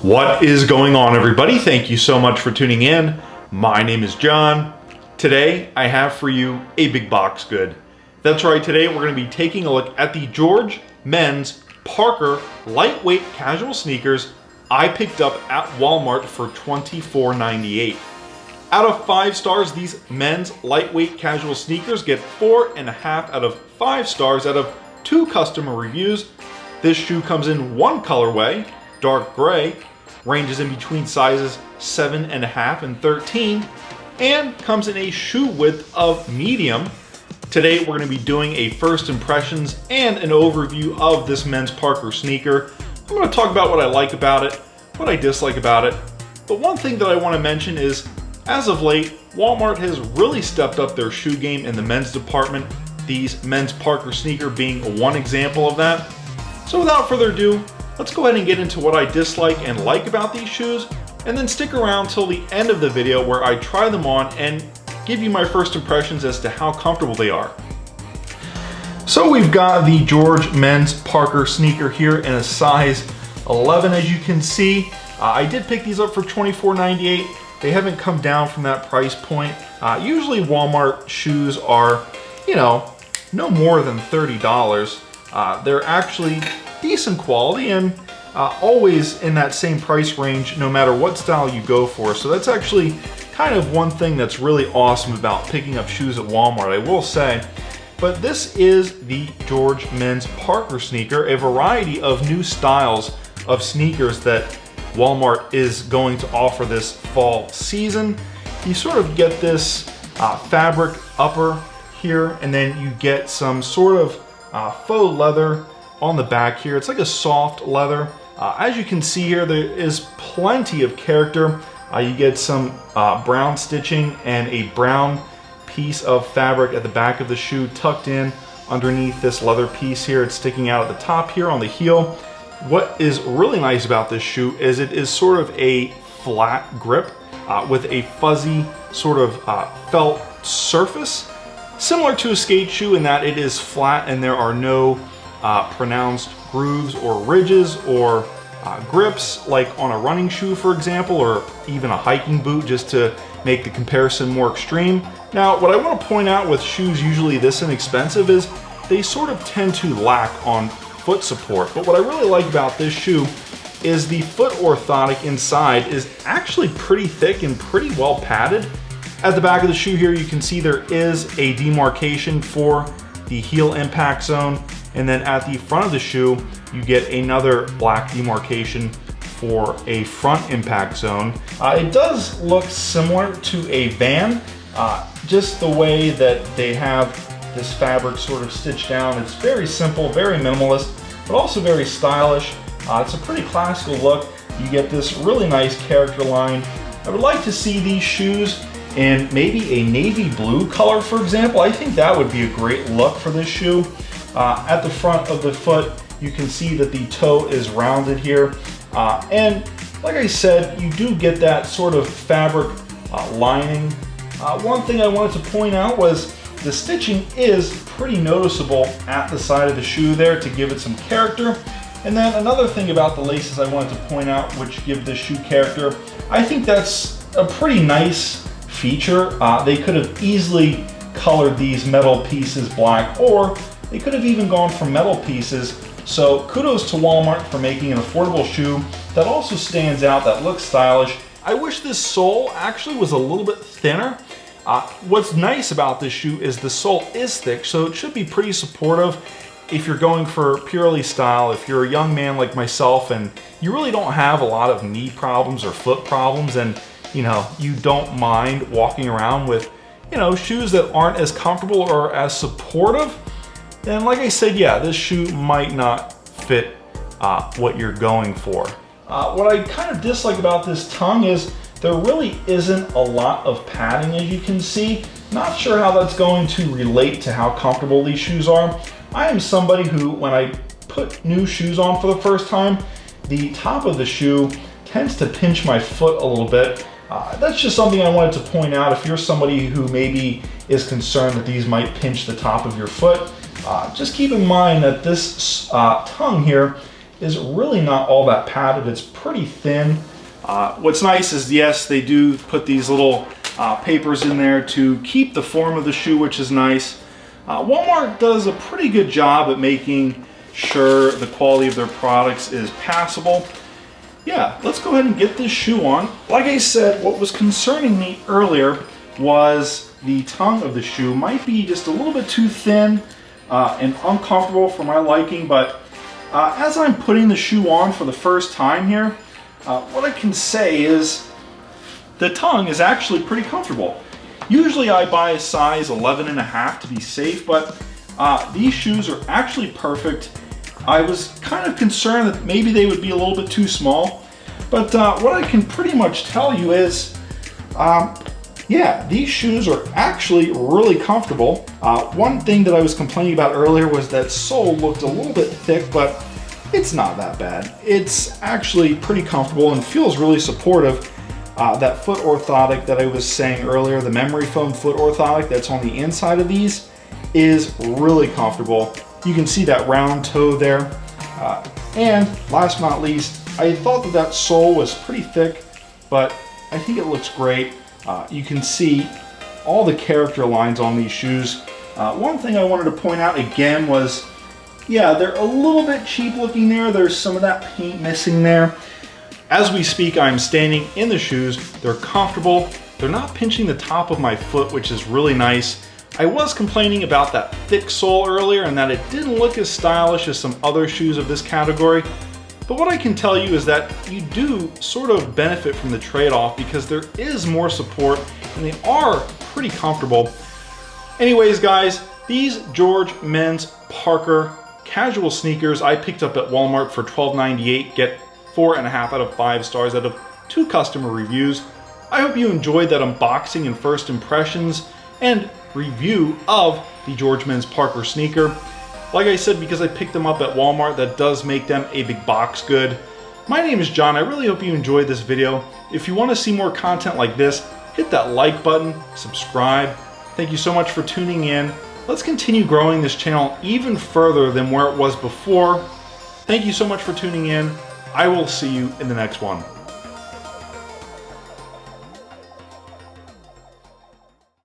What is going on, everybody? Thank you so much for tuning in. My name is John. Today I have for you a big box good. That's right, today we're going to be taking a look at the George men's Parker lightweight casual sneakers I picked up at Walmart for $24.98. Out of 5 stars, these men's lightweight casual sneakers get 4.5 out of 5 stars out of 2 customer reviews. This shoe comes in one colorway, dark gray, ranges in between sizes 7.5 and 13, and comes in a shoe width of medium. Today we're going to be doing a first impressions and an overview of this men's Parker sneaker. I'm going to talk about what I like about it, what I dislike about it. But one thing that I want to mention is, as of late, Walmart has really stepped up their shoe game in the men's department, these men's Parker sneaker being one example of that. So without further ado, let's go ahead and get into what I dislike and like about these shoes, and then stick around till the end of the video where I try them on and give you my first impressions as to how comfortable they are. So we've got the George men's Parker sneaker here in a size 11, as you can see. I did pick these up for $24.98. They haven't come down from that price point. Usually Walmart shoes are, no more than $30. They're actually decent quality and always in that same price range no matter what style you go for. So that's actually kind of one thing that's really awesome about picking up shoes at Walmart, I will say. But this is the George men's Parker sneaker, a variety of new styles of sneakers that Walmart is going to offer this fall season. You sort of get this fabric upper here, and then you get some sort of faux leather on the back here. It's like a soft leather. As you can see here, there is plenty of character. You get some brown stitching and a brown piece of fabric at the back of the shoe tucked in underneath this leather piece here. It's sticking out at the top here on the heel. What is really nice about this shoe is it is sort of a flat grip with a fuzzy sort of felt surface, similar to a skate shoe in that it is flat and there are no pronounced grooves or ridges or grips like on a running shoe, for example, or even a hiking boot, just to make the comparison more extreme. Now, what I want to point out with shoes usually this inexpensive is they sort of tend to lack on foot support. But what I really like about this shoe is the foot orthotic inside is actually pretty thick and pretty well padded. At the back of the shoe here, you can see there is a demarcation for the heel impact zone. And then at the front of the shoe, you get another black demarcation for a front impact zone. It does look similar to a Van, just the way that they have this fabric sort of stitched down. It's very simple, very minimalist, but also very stylish. It's a pretty classical look. You get this really nice character line. I would like to see these shoes in maybe a navy blue color, for example. I think that would be a great look for this shoe. At the front of the foot, you can see that the toe is rounded here. And like I said, you do get that sort of fabric lining. One thing I wanted to point out was the stitching is pretty noticeable at the side of the shoe there to give it some character. And then another thing about the laces I wanted to point out, which give this shoe character, I think that's a pretty nice feature. They could have easily colored these metal pieces black, or they could have even gone for metal pieces. So kudos to Walmart for making an affordable shoe that also stands out, that looks stylish. I wish this sole actually was a little bit thinner. What's nice about this shoe is the sole is thick, so it should be pretty supportive if you're going for purely style. If you're a young man like myself and you really don't have a lot of knee problems or foot problems, and you don't mind walking around with shoes that aren't as comfortable or as supportive, then like I said, yeah, this shoe might not fit what you're going for. What I kind of dislike about this tongue is there really isn't a lot of padding, as you can see. Not sure how that's going to relate to how comfortable these shoes are. I am somebody who, when I put new shoes on for the first time, the top of the shoe tends to pinch my foot a little bit. That's just something I wanted to point out. If you're somebody who maybe is concerned that these might pinch the top of your foot, just keep in mind that this tongue here is really not all that padded. It's pretty thin. What's nice is, yes, they do put these little papers in there to keep the form of the shoe, which is nice. Walmart does a pretty good job at making sure the quality of their products is passable. Yeah, let's go ahead and get this shoe on. Like I said, what was concerning me earlier was the tongue of the shoe might be just a little bit too thin and uncomfortable for my liking, but as I'm putting the shoe on for the first time here, what I can say is the tongue is actually pretty comfortable. Usually I buy a size 11.5 to be safe, but these shoes are actually perfect. I was kind of concerned that maybe they would be a little bit too small, but what I can pretty much tell you is, yeah, these shoes are actually really comfortable. One thing that I was complaining about earlier was that sole looked a little bit thick, but it's not that bad. It's actually pretty comfortable and feels really supportive. That foot orthotic that I was saying earlier, the memory foam foot orthotic that's on the inside of these, is really comfortable. You can see that round toe there. And last but not least, I thought that sole was pretty thick, but I think it looks great. You can see all the character lines on these shoes. One thing I wanted to point out again was, yeah, they're a little bit cheap looking there. There's some of that paint missing there. As we speak, I'm standing in the shoes. They're comfortable. They're not pinching the top of my foot, which is really nice. I was complaining about that thick sole earlier and that it didn't look as stylish as some other shoes of this category. But what I can tell you is that you do sort of benefit from the trade-off because there is more support and they are pretty comfortable. Anyways, guys, these George Men's Parker casual sneakers I picked up at Walmart for $12.98, get 4.5 out of 5 stars out of 2 customer reviews. I hope you enjoyed that unboxing and first impressions and review of the George Men's Parker sneaker. Like I said, because I picked them up at Walmart, that does make them a big box good. My name is John. I really hope you enjoyed this video. If you want to see more content like this, hit that like button, subscribe. Thank you so much for tuning in. Let's continue growing this channel even further than where it was before. Thank you so much for tuning in. I will see you in the next one.